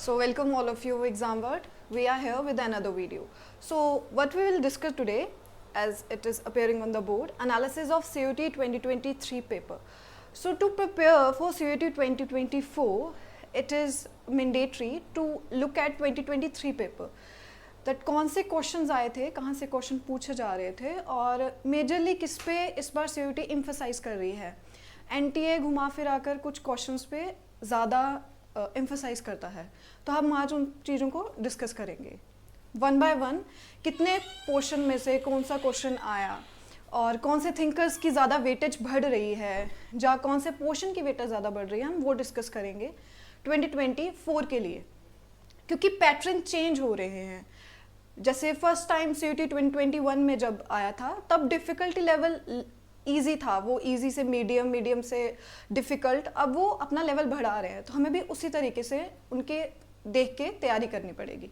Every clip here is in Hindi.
So welcome all of you Exam World. We are here with another video. So what we will discuss today, as it is appearing on the board, analysis of CUT 2023 paper. So to prepare for CUT 2024, it is mandatory to look at 2023 paper. That कौन से क्वेश्चंस आए थे, कहाँ से क्वेश्चन पूछे जा रहे थे और मेजरली किस पे इस बार CUT एम्फसाइज कर रही है. NTA घुमा फिरा कर कुछ क्वेश्चंस पे ज़्यादा एम्फसाइज करता है. तो हम आज उन चीज़ों को डिस्कस करेंगे वन बाय वन. कितने पोर्शन में से कौन सा क्वेश्चन आया और कौन से थिंकर्स की ज़्यादा वेटेज बढ़ रही है, या कौन से पोर्शन की वेटेज ज़्यादा बढ़ रही है, हम वो डिस्कस करेंगे 2024 के लिए. क्योंकि पैटर्न चेंज हो रहे हैं. जैसे फर्स्ट टाइम CUT 2021 में जब आया था तब डिफ़िकल्टी लेवल इजी था, वो इजी से मीडियम, मीडियम से डिफ़िकल्ट, अब वो अपना लेवल बढ़ा रहे हैं. तो हमें भी उसी तरीके से उनके देख के तैयारी करनी पड़ेगी.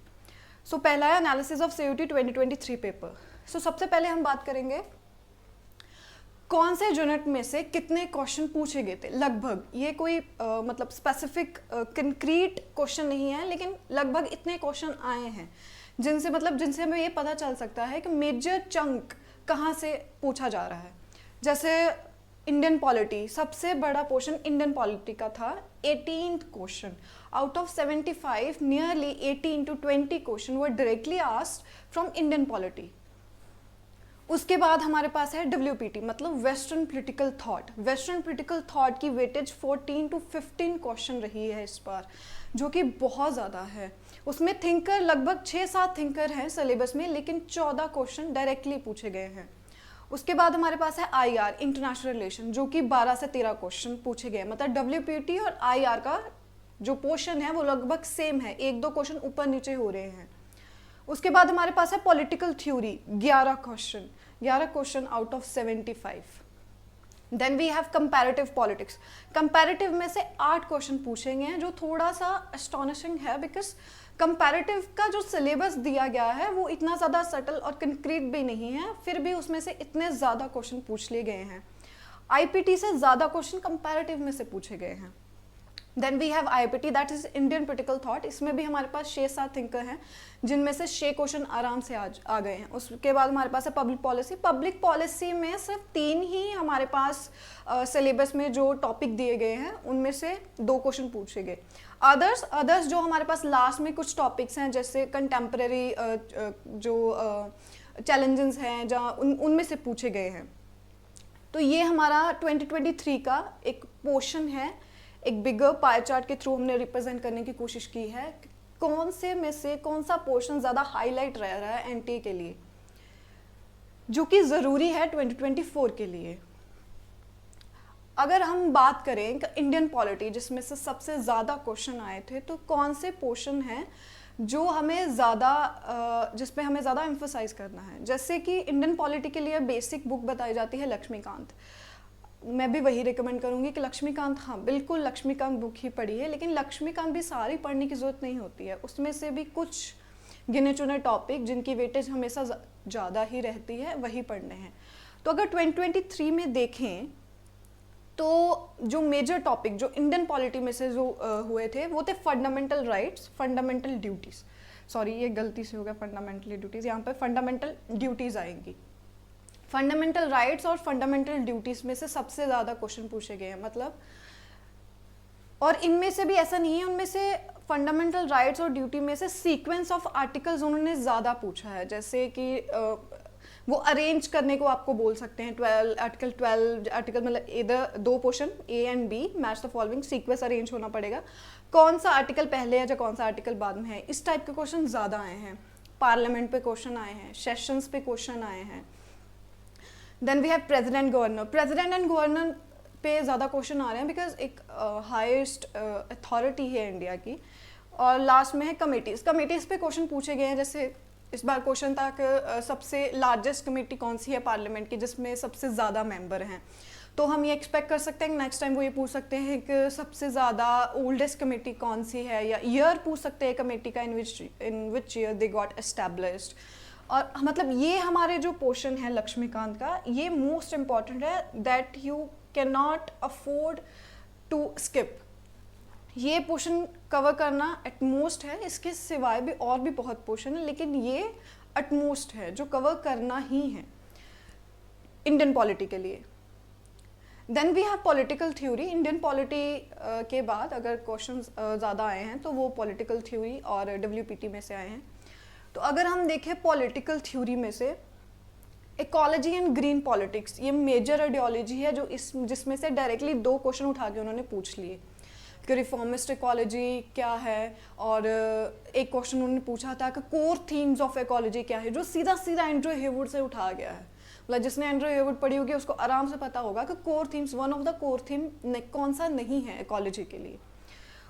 सो पहला है एनालिसिस ऑफ CUT 2023 पेपर. सो सबसे पहले हम बात करेंगे कौन से यूनिट में से कितने क्वेश्चन पूछे गए थे. लगभग ये कोई मतलब स्पेसिफिक कंक्रीट क्वेश्चन नहीं है, लेकिन लगभग इतने क्वेश्चन आए हैं जिनसे हमें ये पता चल सकता है कि मेजर चंक कहाँ से पूछा जा रहा है. जैसे इंडियन पॉलिटी, सबसे बड़ा पोर्शन इंडियन पॉलिटी का था. 18th question out of 75, nearly 18 to 20 question were directly asked from Indian polity. उसके बाद हमारे पास है WPT, मतलब western political thought. Western political thought की वेटेज 14 to 15 क्वेश्चन रही है इस बार, जो कि बहुत ज़्यादा है. उसमें थिंकर लगभग 6-7 थिंकर हैं सिलेबस में, लेकिन 14 क्वेश्चन डायरेक्टली पूछे गए हैं. उसके बाद हमारे पास है IR, इंटरनेशनल रिलेशन, जो कि 12 से 13 क्वेश्चन पूछे गए. मतलब WPT और IR का जो पोर्शन है वो लगभग सेम है, 1-2 क्वेश्चन ऊपर नीचे हो रहे हैं. उसके बाद हमारे पास है political theory, 11 question out of 75. Then we have comparative politics. Comparative में से 8 क्वेश्चन पूछेंगे हैं, जो थोड़ा सा एस्टोनिशिंग है, बिकॉज कंपैरेटिव का जो सिलेबस दिया गया है वो इतना ज़्यादा सटल और कंक्रीट भी नहीं है, फिर भी उसमें से इतने ज़्यादा क्वेश्चन पूछ लिए गए हैं. IPT से ज़्यादा क्वेश्चन कंपैरेटिव में से पूछे गए हैं. Then we have IPT, that is Indian political thought. इसमें भी हमारे पास 6-7 थिंकर हैं, जिनमें से 6 क्वेश्चन आराम से आ गए हैं. उसके बाद हमारे पास है पब्लिक पॉलिसी. पब्लिक पॉलिसी में सिर्फ 3 ही हमारे पास सिलेबस में जो टॉपिक दिए गए हैं उनमें से 2 क्वेश्चन पूछे गए. अदर्स जो हमारे पास लास्ट में कुछ टॉपिक्स हैं, जैसे कंटेम्प्रेरी जो चैलेंजेस हैं, जहाँ उनमें से पूछे गए हैं. तो ये हमारा 2023 का एक पोर्शन है. एक बिगर पाई चार्ट के थ्रू हमने रिप्रेजेंट करने की कोशिश की है कौन से में से कौन सा पोर्शन ज़्यादा हाईलाइट रह रहा है NTA के लिए, जो कि ज़रूरी है 2024 के लिए. अगर हम बात करें कि इंडियन पॉलिटी, जिसमें से सबसे ज़्यादा क्वेश्चन आए थे, तो कौन से पोर्शन हैं जो हमें ज़्यादा जिस पे हमें ज़्यादा एम्फसाइज करना है. जैसे कि इंडियन पॉलिटी के लिए बेसिक बुक बताई जाती है लक्ष्मीकांत. मैं भी वही रिकमेंड करूँगी कि लक्ष्मीकांत, हाँ बिल्कुल लक्ष्मीकांत बुक ही पढ़ी है, लेकिन लक्ष्मीकांत भी सारी पढ़ने की ज़रूरत नहीं होती है. उसमें से भी कुछ गिने चुने टॉपिक जिनकी वेटेज हमेशा ज़्यादा ही रहती है वही पढ़ने हैं. तो अगर 2023 में देखें तो जो मेजर टॉपिक जो इंडियन पॉलिटी में से जो हुए थे वो थे fundamental rights, fundamental duties. Sorry, ये गलती से हो गया, फंडामेंटल ड्यूटीज़, यहाँ पर फंडामेंटल ड्यूटीज़ आएंगी. फंडामेंटल राइट्स और फंडामेंटल ड्यूटीज़ में से सबसे ज़्यादा क्वेश्चन पूछे गए हैं. मतलब, और इनमें से भी ऐसा नहीं है, उनमें से फंडामेंटल राइट्स और ड्यूटी में से सीक्वेंस ऑफ आर्टिकल्स उन्होंने ज़्यादा पूछा है. जैसे कि वो अरेंज करने को आपको बोल सकते हैं, 12 आर्टिकल, मतलब इधर 2 portion A and B, match the following, sequence arrange होना पड़ेगा, कौन सा आर्टिकल पहले है या कौन सा आर्टिकल बाद में है. इस टाइप के क्वेश्चन ज़्यादा आए हैं. पार्लियामेंट पे क्वेश्चन आए हैं, सेशंस पे क्वेश्चन आए हैं. Then we have president and governor पे ज़्यादा क्वेश्चन आ रहे हैं, बिकॉज एक हाईएस्ट अथॉरिटी है इंडिया की. और लास्ट में है कमेटीज़ पे क्वेश्चन पूछे गए हैं. जैसे इस बार क्वेश्चन था कि सबसे लार्जेस्ट कमेटी कौन सी है पार्लियामेंट की, जिसमें सबसे ज़्यादा मेंबर हैं. तो हम ये एक्सपेक्ट कर सकते हैं कि नेक्स्ट टाइम वो ये पूछ सकते हैं कि सबसे ज़्यादा ओल्डेस्ट कमेटी कौन सी है, या ईयर पूछ सकते हैं कमेटी का, in which year they got established. और मतलब ये हमारे जो पोर्शन है लक्ष्मीकांत का, ये मोस्ट इम्पॉर्टेंट है, that you can not afford to skip. ये पोर्शन कवर करना एटमोस्ट है, इसके सिवाय भी और भी बहुत पोर्शन है, लेकिन ये एटमोस्ट है जो कवर करना ही है इंडियन पॉलिटी के लिए। Then we have political theory. Indian polity के बाद अगर क्वेश्चन ज़्यादा आए हैं तो वो पॉलिटिकल थ्योरी और WPT में से आए हैं। तो अगर हम देखें पॉलिटिकल थ्योरी में से इकोलॉजी एंड ग्रीन पॉलिटिक्स, ये मेजर आइडियोलॉजी है जो जिसमें से डायरेक्टली 2 क्वेश्चन उठा के उन्होंने पूछ लिए कि रिफॉर्मिस्ट इकोलॉजी क्या है, और एक क्वेश्चन उन्होंने पूछा था कि कोर थीम्स ऑफ इकोलॉजी क्या है, जो सीधा सीधा एंड्रयू हेवुड से उठाया गया है। मतलब जिसने एंड्रयू हेवुड पढ़ी होगी उसको आराम से पता होगा कि core themes, one of the core theme कौन सा नहीं है इकोलॉजी के लिए।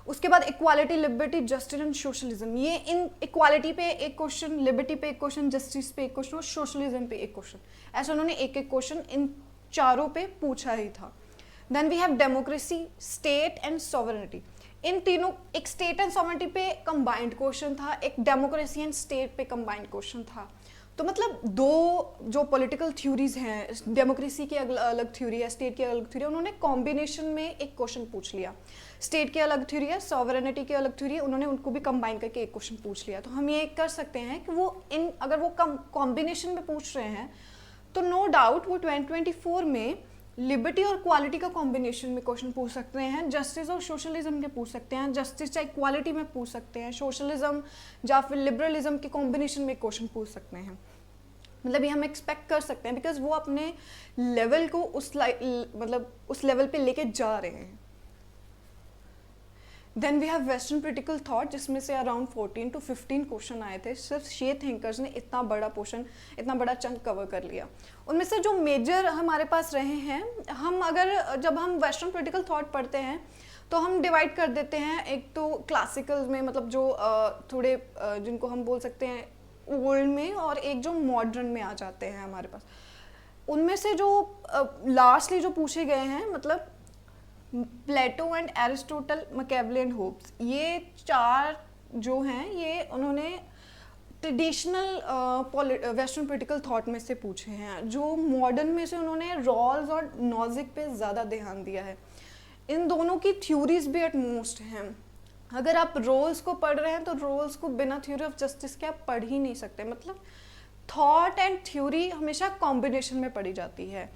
उसके बाद equality, liberty, justice and socialism, ये इन इक्वालिटी पे एक क्वेश्चन, लिबर्टी पे एक क्वेश्चन, जस्टिस पे एक क्वेश्चन और सोशलिज्म पे एक क्वेश्चन, ऐसा उन्होंने एक एक क्वेश्चन इन चारों पे पूछा ही था। Then we have democracy, state and sovereignty. इन तीनों, एक स्टेट एंड सॉवरेनिटी पे कंबाइंड क्वेश्चन था, एक डेमोक्रेसी एंड स्टेट पे कंबाइंड क्वेश्चन था। तो मतलब 2 जो पॉलिटिकल थ्योरीज हैं, डेमोक्रेसी की अलग थ्योरी है, स्टेट की अलग थ्योरी है, उन्होंने कॉम्बिनेशन में एक क्वेश्चन पूछ लिया। स्टेट की अलग थ्योरी है, सॉवरेनिटी की अलग थ्योरी है, उन्होंने उनको भी कंबाइन करके एक क्वेश्चन पूछ लिया। तो हम ये कर सकते हैं कि वो अगर वो कॉम्बिनेशन में पूछ रहे हैं तो नो डाउट वो 2024 में लिबर्टी और क्वालिटी का कॉम्बिनेशन में क्वेश्चन पूछ सकते हैं, जस्टिस और सोशलिज्म के पूछ सकते हैं, जस्टिस या इक्वालिटी में पूछ सकते हैं, सोशलिज्म या फिर लिबरलिज्म के कॉम्बिनेशन में क्वेश्चन पूछ सकते हैं। मतलब ये हम एक्सपेक्ट कर सकते हैं बिकॉज वो अपने लेवल को उस लेवल पे लेके जा रहे हैं। Then we have western critical thought, जिसमें से अराउंड 14 to 15 क्वेश्चन आए थे। सिर्फ शे थिंकर्स ने इतना बड़ा पोर्शन, इतना बड़ा चंक कवर कर लिया। उनमें से जो मेजर हमारे पास रहे हैं, हम अगर जब हम वेस्टर्न क्रिटिकल थॉट पढ़ते हैं तो हम डिवाइड कर देते हैं, एक तो क्लासिकल में, मतलब जो थोड़े जिनको हम बोल सकते हैं ओल्ड में, और एक जो मॉडर्न में आ जाते हैं हमारे पास। उनमें से जो लास्टली जो पूछे गए हैं, मतलब Plato and Aristotle, Machiavelli and Hobbes, ये 4 जो हैं ये उन्होंने ट्रेडिशनल वेस्टर्न पॉलिटिकल थॉट में से पूछे हैं। जो मॉडर्न में से उन्होंने रॉल्स और नॉजिक पे ज़्यादा ध्यान दिया है। इन दोनों की थ्योरीज भी एटमोस्ट हैं। अगर आप रोल्स को पढ़ रहे हैं तो रोल्स को बिना थ्योरी ऑफ जस्टिस के आप पढ़ ही नहीं सकते। मतलब थॉट एंड थ्योरी हमेशा कॉम्बिनेशन में पढ़ी जाती है।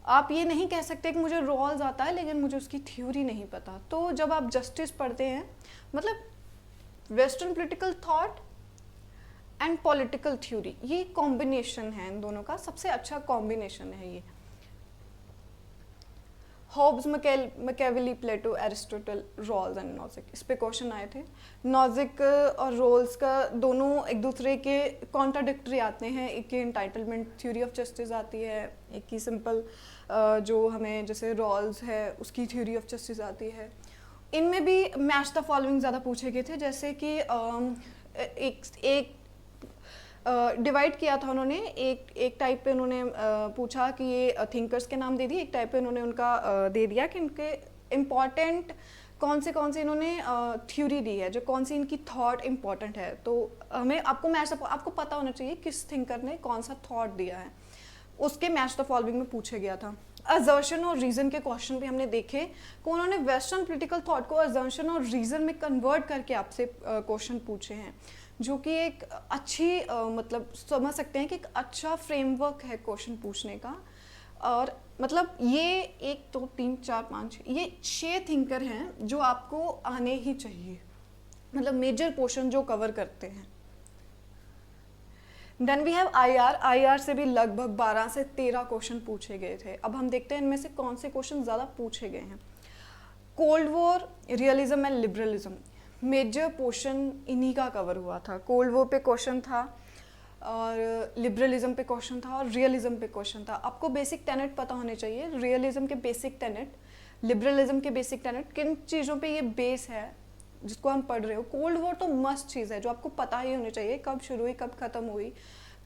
आप ये नहीं कह सकते कि मुझे रोल्स आता है लेकिन मुझे उसकी थ्योरी नहीं पता। तो जब आप जस्टिस पढ़ते हैं, मतलब western political thought and political theory, ये कॉम्बिनेशन है, इन दोनों का सबसे अच्छा कॉम्बिनेशन है ये। Hobbes, Machiavelli, Plato, Aristotle, Rawls and Nozick, इस पे क्वेश्चन आए थे। नॉजिक और रोल्स का दोनों एक दूसरे के कॉन्ट्राडिक्टरी आते हैं। एक की एंटाइटलमेंट थ्योरी ऑफ जस्टिस आती है, एक की सिंपल जो हमें जैसे रॉल्स है उसकी थ्योरी ऑफ जस्टिस आती है। इनमें भी मैच द फॉलोइंग ज़्यादा पूछे गए थे, जैसे कि एक डिवाइड किया था उन्होंने। एक टाइप पे उन्होंने पूछा कि ये थिंकर्स के नाम दे दिए, एक टाइप पे उन्होंने उनका दे दिया कि इनके इम्पॉर्टेंट कौन से इन्होंने थ्योरी दी है, जो कौन सी इनकी थॉट इम्पॉर्टेंट है। तो हमें आपको पता होना चाहिए किस थिंकर ने कौन सा थॉट दिया है, उसके मैच द फॉलोइंग में पूछे गया था। अजर्शन और रीज़न के क्वेश्चन भी हमने देखे कि उन्होंने वेस्टर्न पॉलिटिकल थॉट को अजर्शन और रीज़न में कन्वर्ट करके आपसे क्वेश्चन पूछे हैं, जो कि एक अच्छी मतलब समझ सकते हैं कि एक अच्छा फ्रेमवर्क है क्वेश्चन पूछने का। और मतलब ये 1 2 3 4 5 ये 6 थिंकर हैं जो आपको आने ही चाहिए, मतलब मेजर पोर्शन जो कवर करते हैं। देन वी हैव आईआर से भी लगभग 12 से 13 क्वेश्चन पूछे गए थे। अब हम देखते हैं इनमें से कौन से क्वेश्चन ज़्यादा पूछे गए हैं। Cold war, realism and liberalism, major portion इन्हीं का कवर हुआ था। कोल्ड वॉर पे क्वेश्चन था और लिबरलिज्म पे क्वेश्चन था और रियलिज्म पे क्वेश्चन था। आपको बेसिक टेनेट पता होने चाहिए, रियलिज्म के बेसिक टेनेट, लिबरलिज्म के बेसिक टेनेट, किन चीज़ों पे ये बेस है जिसको हम पढ़ रहे हो। कोल्ड वॉर तो मस्ट चीज़ है जो आपको पता ही होनी चाहिए, कब शुरू हुई, कब ख़त्म हुई,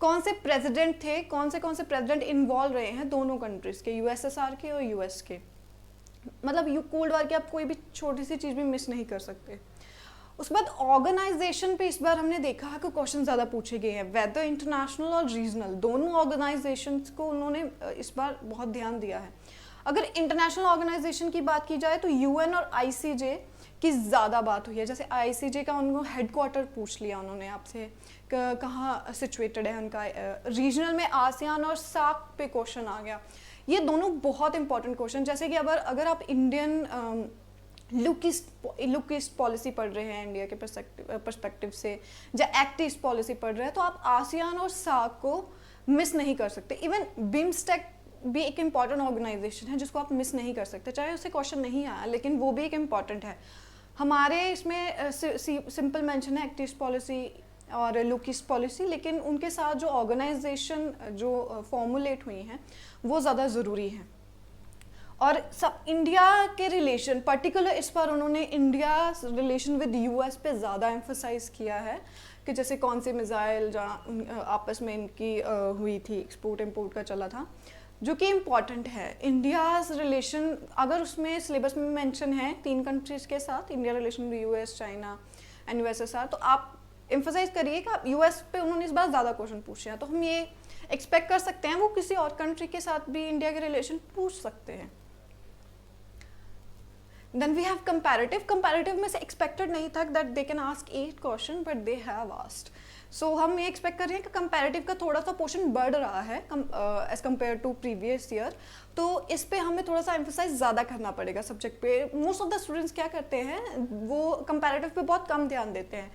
कौन से प्रेसिडेंट थे, कौन से प्रेसिडेंट इन्वॉल्व रहे हैं दोनों कंट्रीज़ के, यूएसएसआर के और यूएस के। मतलब कोल्ड वॉर की आप कोई भी छोटी सी चीज़ भी मिस नहीं कर सकते। उसके बाद ऑर्गेनाइजेशन पे इस बार हमने देखा है कि क्वेश्चन ज़्यादा पूछे गए हैं। वेदर इंटरनेशनल और रीजनल दोनों ऑर्गेनाइजेशंस को उन्होंने इस बार बहुत ध्यान दिया है। अगर इंटरनेशनल ऑर्गेनाइजेशन की बात की जाए तो यूएन और आईसीजे की ज़्यादा बात हुई है। जैसे ICJ का उनको हेडक्वार्टर पूछ लिया उन्होंने आपसे, कहाँ सिचुएटेड है उनका, रीजनल में आसियान और सार्क पे क्वेश्चन आ गया। ये दोनों बहुत इंपॉर्टेंट क्वेश्चन, जैसे कि अगर आप इंडियन लुक ईस्ट पॉलिसी पढ़ रहे हैं इंडिया के पर्सपेक्टिव से, या एक्ट ईस्ट पॉलिसी पढ़ रहे हैं, तो आप आसियान और सार्क को मिस नहीं कर सकते। इवन बिम्स्टेक भी एक इम्पॉर्टेंट ऑर्गेनाइजेशन है जिसको आप मिस नहीं कर सकते, चाहे उससे क्वेश्चन नहीं आया लेकिन वो भी एक इम्पॉर्टेंट है। हमारे इसमें सिंपल मेंशन है एक्ट ईस्ट पॉलिसी और लुक ईस्ट पॉलिसी, लेकिन उनके साथ जो ऑर्गेनाइजेशन जो फॉर्मुलेट हुई हैं वो ज़्यादा ज़रूरी है। और सब इंडिया के रिलेशन, पर्टिकुलर इस पर उन्होंने इंडिया रिलेशन विद US पे ज़्यादा एम्फोसाइज किया है कि जैसे कौन से मिसाइल जहाँ आपस में इनकी हुई थी, एक्सपोर्ट इम्पोर्ट का चला था, जो कि इम्पॉर्टेंट है। इंडिया रिलेशन अगर उसमें सिलेबस में मेंशन है 3 कंट्रीज़ के साथ, India relation with US, China and USSR, तो आप एम्फोसाइज करिए कि US पे उन्होंने इस बार ज़्यादा क्वेश्चन पूछे हैं, तो हम ये एक्सपेक्ट कर सकते हैं वो किसी और कंट्री के साथ भी इंडिया के रिलेशन पूछ सकते हैं। Then we have comparative. Comparative में से expected नहीं था that they can ask 8 question, but they have asked. So हम ये expect कर रहे हैं कि comparative का थोड़ा सा portion बढ़ रहा है as compared to previous year. तो इस पे हमें थोड़ा सा emphasize ज़्यादा करना पड़ेगा subject पे। Most of the students क्या करते हैं, वो comparative पे बहुत कम ध्यान देते हैं।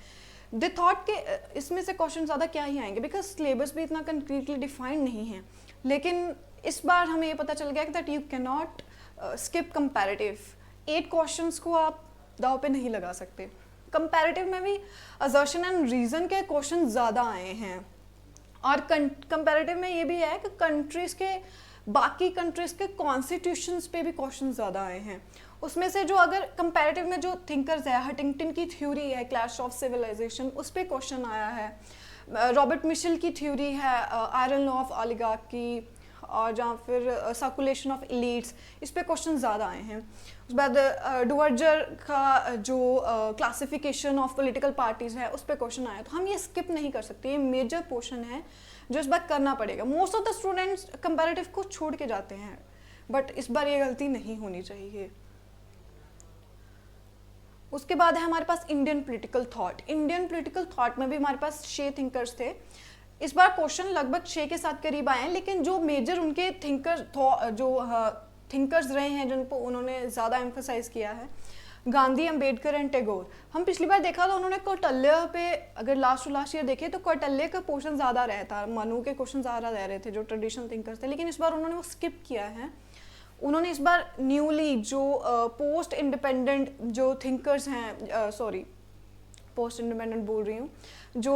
They thought कि इसमें से क्वेश्चन ज़्यादा क्या ही आएंगे, बिकॉज सिलेबस भी इतना concretely defined नहीं है। लेकिन इस बार हमें ये पता चल गया कि that you cannot skip comparative। 8 questions को आप दाव पे नहीं लगा सकते। कंपैरेटिव में भी असर्शन एंड रीजन के क्वेश्चन ज़्यादा आए हैं, और कंपैरेटिव में ये भी है कि कंट्रीज़ के, बाकी कंट्रीज़ के कॉन्स्टिट्यूशंस पे भी क्वेश्चन ज़्यादा आए हैं। उसमें से जो अगर कंपैरेटिव में जो थिंकर्स है, हंटिंगटन की थ्योरी है क्लैश ऑफ सिविलाइजेशन, उस पर क्वेश्चन आया है। रॉबर्ट मिशेल की थ्योरी है आयरन लॉ ऑफ ऑलिगार्की, और जहाँ फिर सर्कुलेशन ऑफ एलीट्स, इस पे क्वेश्चन ज़्यादा आए हैं। उसके बाद डुवर्जर का जो क्लासिफिकेशन ऑफ पॉलिटिकल पार्टीज़ है, उस पे क्वेश्चन आया। तो हम ये स्किप नहीं कर सकते, ये मेजर पोर्शन है जो इस बार करना पड़ेगा। Most of the students comparative को छोड़ के जाते हैं, बट इस बार ये गलती नहीं होनी चाहिए। उसके बाद है हमारे पास Indian political thought. Indian political thought में भी हमारे पास 6 थिंकर्स थे। इस बार क्वेश्चन लगभग 6 के साथ करीब आए हैं, लेकिन जो मेजर उनके थिंकर्स रहे हैं जिन पर उन्होंने ज़्यादा एम्फोसाइज किया है, गांधी, अंबेडकर एंड टैगोर। हम पिछली बार देखा था उन्होंने कौटिल्य पे, अगर लास्ट ईयर देखे तो कौटिल्य का पोर्शन ज़्यादा रहता, मनु के क्वेश्चन ज़्यादा रह रहे थे जो ट्रेडिशनल थिंकर्स थे, लेकिन इस बार उन्होंने वो स्किप किया है। उन्होंने इस बार न्यूली जो पोस्ट इंडिपेंडेंट जो थिंकर्स हैं, पोस्ट इंडिपेंडेंट बोल रही हूँ, जो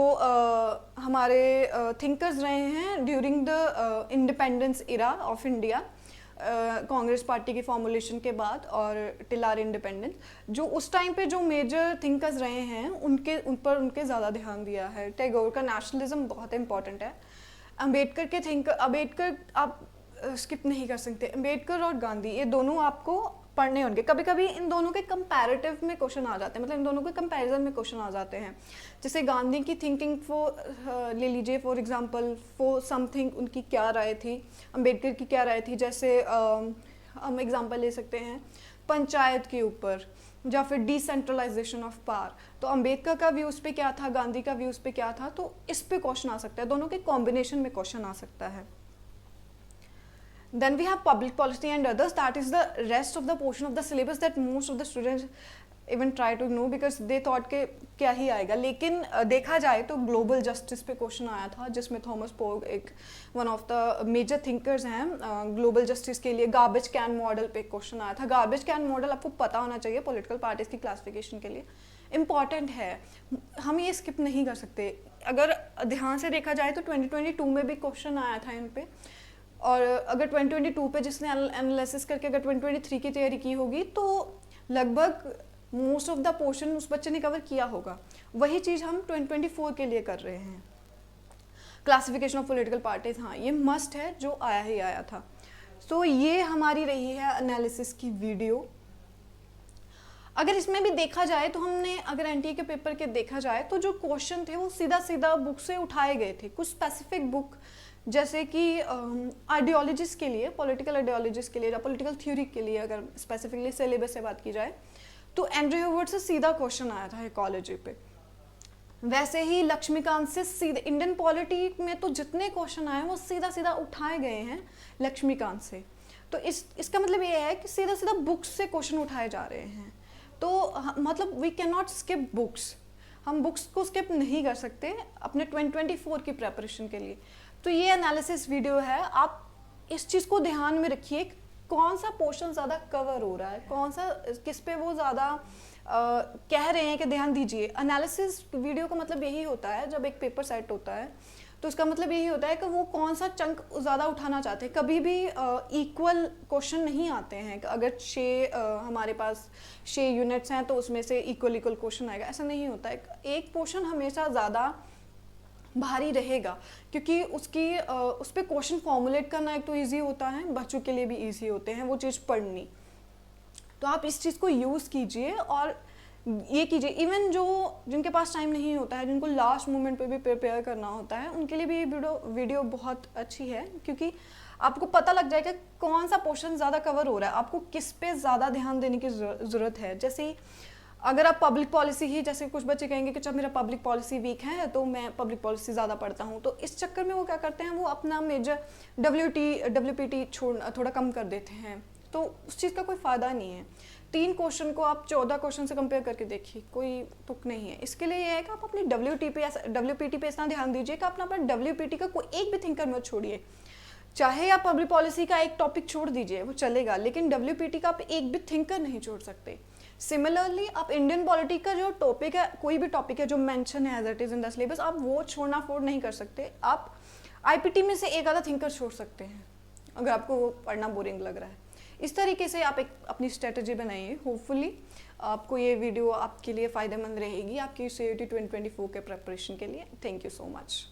हमारे थिंकर्स रहे हैं during the independence era of India, Congress party की फॉर्मुलेशन के बाद और टिल आर इंडिपेंडेंस, जो उस टाइम पे जो मेजर थिंकर्स रहे हैं उन पर उनके ज़्यादा ध्यान दिया है। टैगोर का नेशनलिज्म बहुत इंपॉर्टेंट है। अम्बेडकर आप स्किप नहीं कर सकते। अम्बेडकर और गांधी, ये दोनों आपको पढ़ने होंगे। कभी कभी इन दोनों के कंपैरेटिव में क्वेश्चन आ जाते हैं, मतलब इन दोनों के कंपैरिजन में क्वेश्चन आ जाते हैं। जैसे गांधी की थिंकिंग ले लीजिए फॉर एग्जांपल, फॉर समथिंग उनकी क्या राय थी, अम्बेडकर की क्या राय थी। जैसे हम एग्जांपल ले सकते हैं पंचायत के ऊपर, या फिर डिसेंट्रलाइजेशन ऑफ पावर, तो अम्बेडकर का व्यू उस पर क्या था, गांधी का व्यू उस पर क्या था, तो इस पे क्वेश्चन आ सकता है। दोनों के कॉम्बिनेशन में क्वेश्चन आ सकता है। Then we have public policy and others. That is the rest of the portion of the syllabus that most of the students even try to know because they thought के क्या ही आएगा। लेकिन देखा जाए तो ग्लोबल जस्टिस पे क्वेश्चन आया था, जिसमें थॉमस पोग एक one of the major thinkers हैं ग्लोबल जस्टिस के लिए। गार्बेज कैन मॉडल पे क्वेश्चन आया था। गार्बेज कैन मॉडल आपको पता होना चाहिए पॉलिटिकल पार्टीज की क्लासिफिकेशन के लिए, इम्पॉर्टेंट है, हम ये स्किप नहीं कर सकते। अगर ध्यान से देखा जाए तो 2022 में भी क्वेश्चन आया था इन पे, और अगर 2022 पे जिसने एनालिसिस करके अगर 2023 की तैयारी की होगी तो लगभग मोस्ट ऑफ द पोर्शन उस बच्चे ने कवर किया होगा। वही चीज़ हम 2024 के लिए कर रहे हैं। क्लासिफिकेशन ऑफ पॉलिटिकल पार्टीज, हाँ ये मस्ट है, जो आया ही आया था। सो ये हमारी रही है एनालिसिस की वीडियो। अगर इसमें भी देखा जाए तो हमने, अगर एनटीए के पेपर के देखा जाए तो जो क्वेश्चन थे वो सीधा सीधा बुक से उठाए गए थे। कुछ स्पेसिफिक बुक जैसे कि आइडियोलॉजिस्ट के लिए, पॉलिटिकल आइडियोलॉजिस्ट के लिए या पॉलिटिकल थ्योरी के लिए, अगर स्पेसिफिकली सिलेबस से बात की जाए तो एंड्रयू ह्यूबर्ट से सीधा क्वेश्चन आया था इकोलॉजी पे। वैसे ही लक्ष्मीकांत से सीधे, इंडियन पॉलिटी में तो जितने क्वेश्चन आए वो सीधा सीधा उठाए गए हैं लक्ष्मीकांत से। तो इसका मतलब ये है कि सीधा सीधा बुक्स से क्वेश्चन उठाए जा रहे हैं। तो मतलब we can not skip books, हम बुक्स को स्किप नहीं कर सकते अपने 2024 की प्रेपरेशन के लिए। तो ये एनालिसिस वीडियो है, आप इस चीज़ को ध्यान में रखिए, कौन सा पोर्शन ज़्यादा कवर हो रहा है, कौन सा किस पे वो ज़्यादा कह रहे हैं कि ध्यान दीजिए। एनालिसिस वीडियो का मतलब यही होता है, जब एक पेपर सेट होता है तो उसका मतलब यही होता है कि वो कौन सा चंक ज़्यादा उठाना चाहते हैं। कभी भी इक्वल क्वेश्चन नहीं आते हैं, अगर 6 हमारे पास 6 यूनिट्स हैं तो उसमें से इक्वल क्वेश्चन आएगा, ऐसा नहीं होता है। एक पोर्शन हमेशा ज़्यादा भारी रहेगा क्योंकि उस पर क्वेश्चन फॉर्मुलेट करना एक तो ईजी होता है, बच्चों के लिए भी ईजी होते हैं वो चीज़ पढ़नी। तो आप इस चीज़ को यूज़ कीजिए और ये कीजिए। इवन जिनके पास टाइम नहीं होता है, जिनको लास्ट मोमेंट पे भी प्रिपेयर करना होता है, उनके लिए भी ये वीडियो बहुत अच्छी है, क्योंकि आपको पता लग जाएगा कौन सा पोर्शन ज़्यादा कवर हो रहा है, आपको किस पे ज़्यादा ध्यान देने की ज़रूरत है। जैसे अगर आप पब्लिक पॉलिसी ही, जैसे कुछ बच्चे कहेंगे कि जब मेरा पब्लिक पॉलिसी वीक है तो मैं पब्लिक पॉलिसी ज़्यादा पढ़ता हूँ, तो इस चक्कर में वो क्या करते हैं, वो अपना मेजर WPT थोड़ा कम कर देते हैं। तो उस चीज़ का कोई फ़ायदा नहीं है। 3 क्वेश्चन को आप 14 क्वेश्चन से कंपेयर करके देखिए, कोई तुक नहीं है। इसके लिए ये है कि आप अपनी WPT पे इतना ध्यान दीजिए कि अपना WPT का कोई एक भी थिंकर मत छोड़िए। चाहे आप पब्लिक पॉलिसी का एक टॉपिक छोड़ दीजिए, वो चलेगा, लेकिन WPT का आप एक भी थिंकर नहीं छोड़ सकते। सिमिलरली आप इंडियन पॉलिटी का जो टॉपिक है, कोई भी टॉपिक है जो मेंशन है as it is in the syllabus, आप वो छोड़ना अफोर्ड नहीं कर सकते। आप IPT में से एक आधा थिंकर छोड़ सकते हैं अगर आपको वो पढ़ना बोरिंग लग रहा है। इस तरीके से आप एक अपनी स्ट्रेटजी बनाइए। होपफुली आपको ये वीडियो आपके लिए फ़ायदेमंद रहेगी आपकी CUET 2024 के प्रेपरेशन के लिए। Thank you so much.